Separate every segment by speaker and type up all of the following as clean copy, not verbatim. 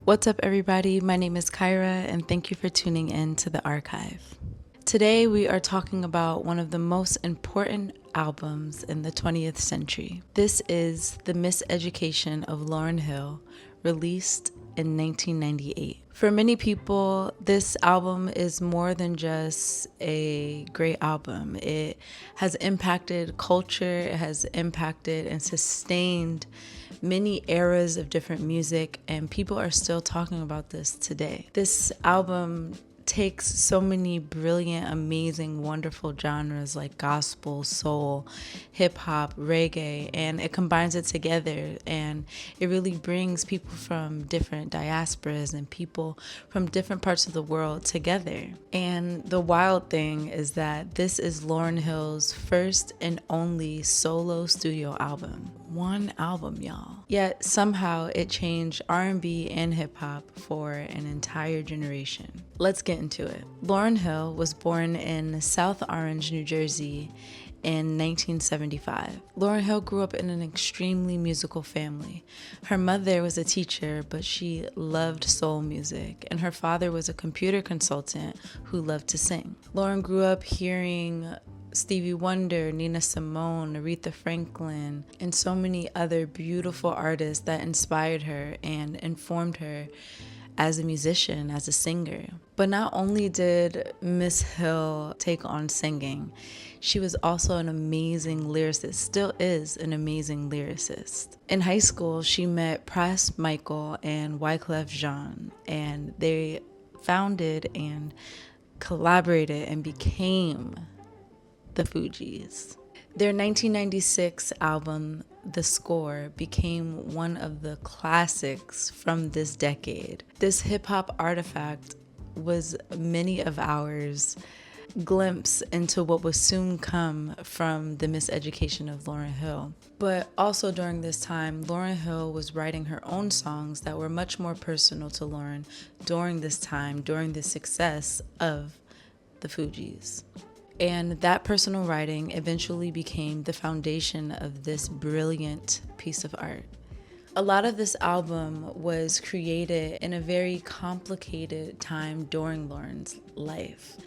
Speaker 1: What's up, everybody? My name is KAIRA, and thank you for tuning in to the ARkaiVE. Today, we are talking about one of the most important albums in the 20th century. This is The Miseducation of Lauryn Hill, released in 1998. For many people, this album is more than just a great album. It has impacted culture, it has impacted and sustained many eras of different music, and people are still talking about this today. This album takes so many brilliant, amazing, wonderful genres like gospel, soul, hip hop, reggae, and it combines it together, and it really brings people from different diasporas and people from different parts of the world together. And the wild thing is that this is Lauryn Hill's first and only solo studio album. One album, y'all. Yet somehow it changed R&B and hip hop for an entire generation. Let's get into it. Lauryn Hill was born in South Orange, New Jersey in 1975. Lauryn Hill grew up in an extremely musical family. Her mother was a teacher, but she loved soul music, and her father was a computer consultant who loved to sing. Lauryn grew up hearing Stevie Wonder, Nina Simone, Aretha Franklin, and so many other beautiful artists that inspired her and informed her as a musician, as a singer. But not only did Miss Hill take on singing, she was also an amazing lyricist, still is an amazing lyricist. In high school, she met Pras Michael and Wyclef Jean, and they founded and collaborated and became the Fugees. Their 1996 album, The Score, became one of the classics from this decade. This hip-hop artifact was many of ours glimpse into what would soon come from the miseducation of Lauryn Hill. But also during this time, Lauryn Hill was writing her own songs that were much more personal to Lauryn during this time, during the success of the Fugees. And that personal writing eventually became the foundation of this brilliant piece of art. A lot of this album was created in a very complicated time during Lauryn's life.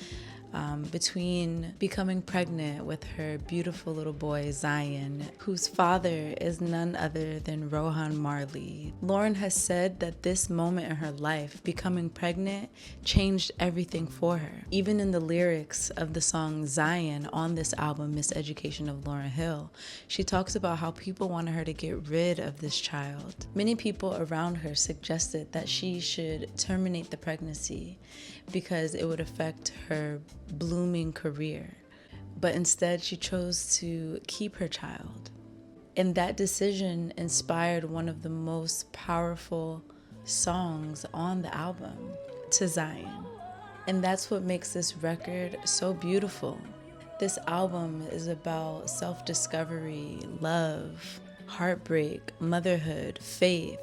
Speaker 1: Between becoming pregnant with her beautiful little boy Zion, whose father is none other than Rohan Marley. Lauryn has said that this moment in her life, becoming pregnant, changed everything for her. Even in the lyrics of the song Zion on this album, Miseducation of Lauryn Hill, she talks about how people wanted her to get rid of this child. Many people around her suggested that she should terminate the pregnancy because it would affect her blooming career. But instead, she chose to keep her child. And that decision inspired one of the most powerful songs on the album, To Zion. And that's what makes this record so beautiful. This album is about self-discovery, love, heartbreak, motherhood, faith.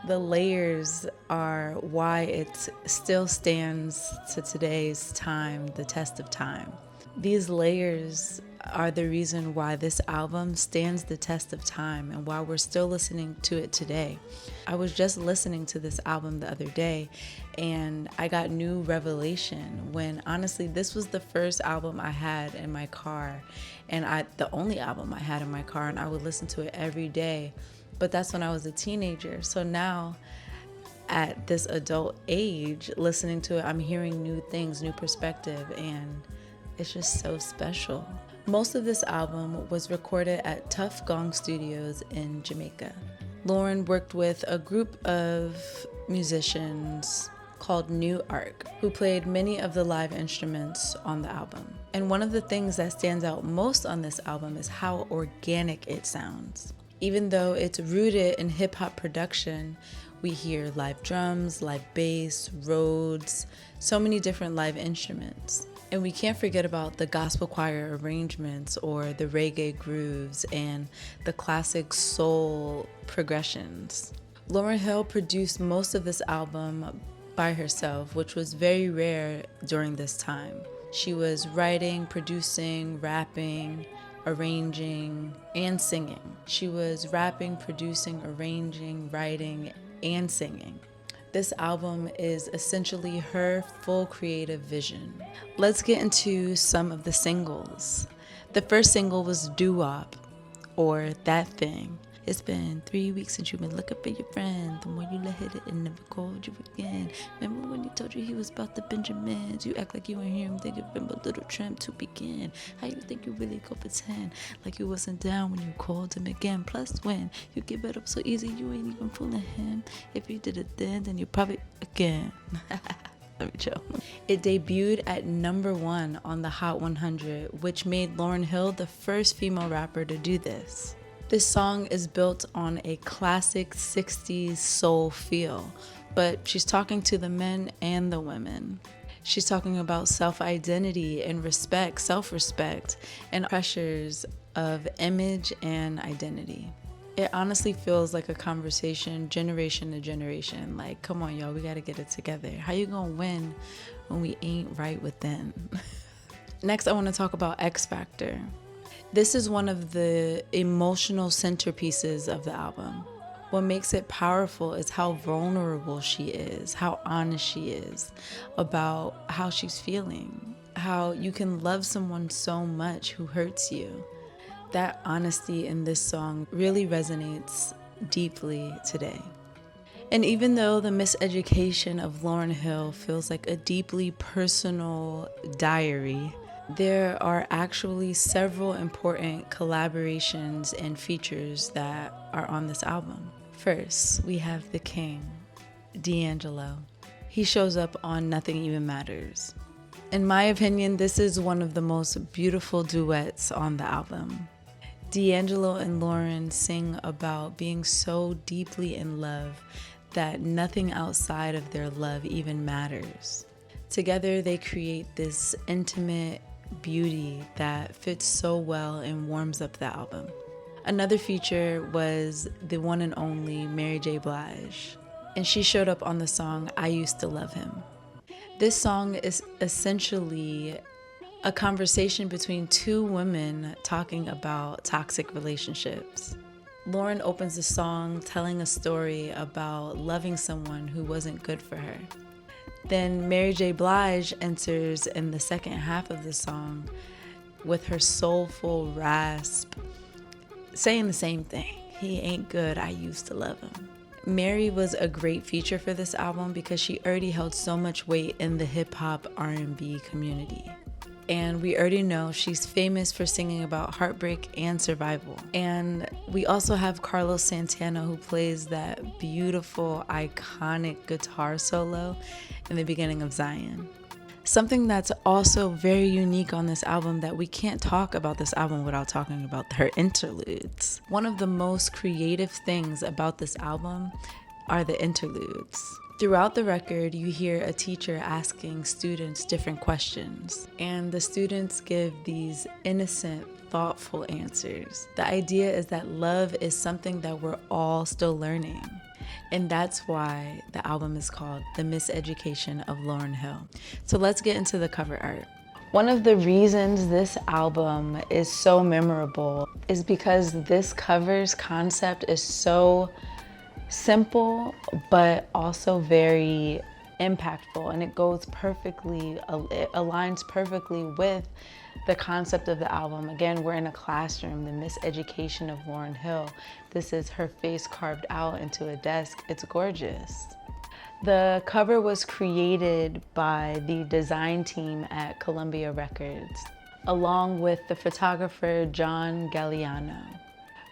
Speaker 1: The layers are why it still stands to today's time, the test of time. These layers are the reason why this album stands the test of time and why we're still listening to it today. I was just listening to this album the other day and I got new revelation when honestly this was the first album I had in my car, and the only album I had in my car, and I would listen to it every day. But that's when I was a teenager. So now at this adult age, listening to it, I'm hearing new things, new perspective, and it's just so special. Most of this album was recorded at Tough Gong Studios in Jamaica. Lauryn worked with a group of musicians called New Ark, who played many of the live instruments on the album. And one of the things that stands out most on this album is how organic it sounds. Even though it's rooted in hip-hop production, we hear live drums, live bass, Rhodes, so many different live instruments. And we can't forget about the gospel choir arrangements or the reggae grooves and the classic soul progressions. Lauryn Hill produced most of this album by herself, which was very rare during this time. She was writing, producing, rapping, arranging, and singing. She was rapping, producing, arranging, writing, and singing. This album is essentially her full creative vision. Let's get into some of the singles. The first single was Doo Wop, or That Thing. It's been 3 weeks since you've been looking for your friend. The more you let hit it and never called you again. Remember when he told you he was about the Benjamins? You act like you ain't hear him thinking from a little tramp to begin. How you think you really go pretend like you wasn't down when you called him again? Plus when you give it up so easy, you ain't even fooling him. If you did it then you probably again. Let me chill. It debuted at #1 on the Hot 100, which made Lauryn Hill the first female rapper to do this. This song is built on a classic 60s soul feel, but she's talking to the men and the women. She's talking about self-identity and respect, self-respect, and pressures of image and identity. It honestly feels like a conversation generation to generation. Like, come on, y'all, we gotta get it together. How you gonna win when we ain't right within? Next, I wanna talk about X Factor. This is one of the emotional centerpieces of the album. What makes it powerful is how vulnerable she is, how honest she is about how she's feeling, how you can love someone so much who hurts you. That honesty in this song really resonates deeply today. And even though the Miseducation of Lauryn Hill feels like a deeply personal diary, there are actually several important collaborations and features that are on this album. First, we have the king, D'Angelo. He shows up on Nothing Even Matters. In my opinion, this is one of the most beautiful duets on the album. D'Angelo and Lauryn sing about being so deeply in love that nothing outside of their love even matters. Together, they create this intimate beauty that fits so well and warms up the album. Another feature was the one and only Mary J. Blige, and she showed up on the song I Used to Love Him. This song is essentially a conversation between two women talking about toxic relationships. Lauryn opens the song telling a story about loving someone who wasn't good for her. Then Mary J. Blige enters in the second half of the song with her soulful rasp, saying the same thing. He ain't good, I used to love him. Mary was a great feature for this album because she already held so much weight in the hip-hop R&B community. And we already know she's famous for singing about heartbreak and survival. And we also have Carlos Santana, who plays that beautiful, iconic guitar solo in the beginning of Zion. Something that's also very unique on this album that we can't talk about this album without talking about her interludes. One of the most creative things about this album are the interludes. Throughout the record, you hear a teacher asking students different questions, and the students give these innocent, thoughtful answers. The idea is that love is something that we're all still learning, and that's why the album is called The Miseducation of Lauryn Hill. So let's get into the cover art. One of the reasons this album is so memorable is because this cover's concept is so simple, but also very impactful, and it goes perfectly, it aligns perfectly with the concept of the album. Again, we're in a classroom, the Miseducation of Lauryn Hill. This is her face carved out into a desk. It's gorgeous. The cover was created by the design team at Columbia Records, along with the photographer John Galliano.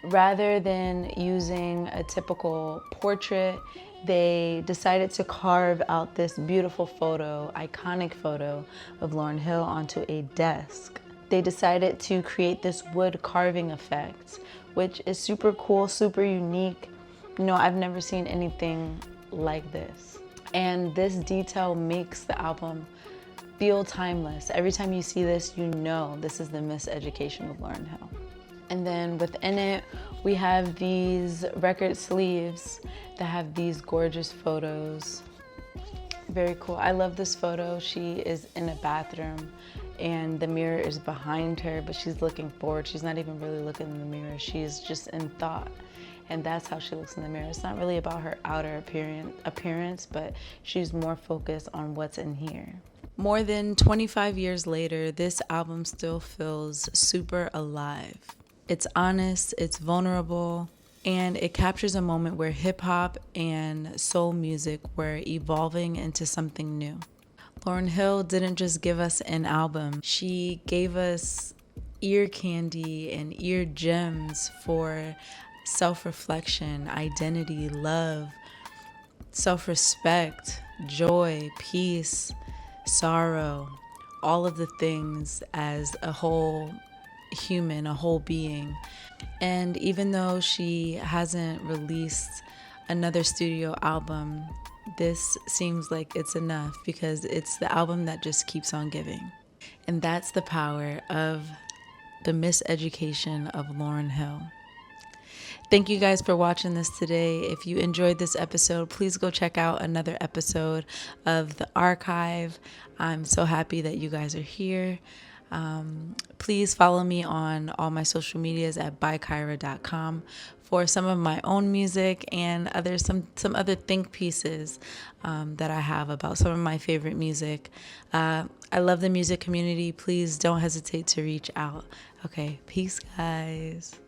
Speaker 1: Rather than using a typical portrait, they decided to carve out this beautiful photo, iconic photo of Lauryn Hill onto a desk. They decided to create this wood carving effect, which is super cool, super unique. You know, I've never seen anything like this. And this detail makes the album feel timeless. Every time you see this, you know this is the Miseducation of Lauryn Hill. And then within it, we have these record sleeves that have these gorgeous photos. Very cool. I love this photo. She is in a bathroom and the mirror is behind her, but she's looking forward. She's not even really looking in the mirror. She's just in thought. and that's how she looks in the mirror. It's not really about her outer appearance, but she's more focused on what's in here. More than 25 years later, this album still feels super alive. It's honest, it's vulnerable, and it captures a moment where hip hop and soul music were evolving into something new. Lauryn Hill didn't just give us an album, she gave us ear candy and ear gems for self-reflection, identity, love, self-respect, joy, peace, sorrow, all of the things as a whole human, a whole being. And even though she hasn't released another studio album, this seems like it's enough because it's the album that just keeps on giving. And that's the power of the Miseducation of Lauryn Hill. Thank you guys for watching this today. If you enjoyed this episode, please go check out another episode of the ARkaiVE. I'm so happy that you guys are here. Please follow me on all my social medias at bykaira.com for some of my own music and some other think pieces that I have about some of my favorite music. I love the music community. Please don't hesitate to reach out. Okay, peace, guys.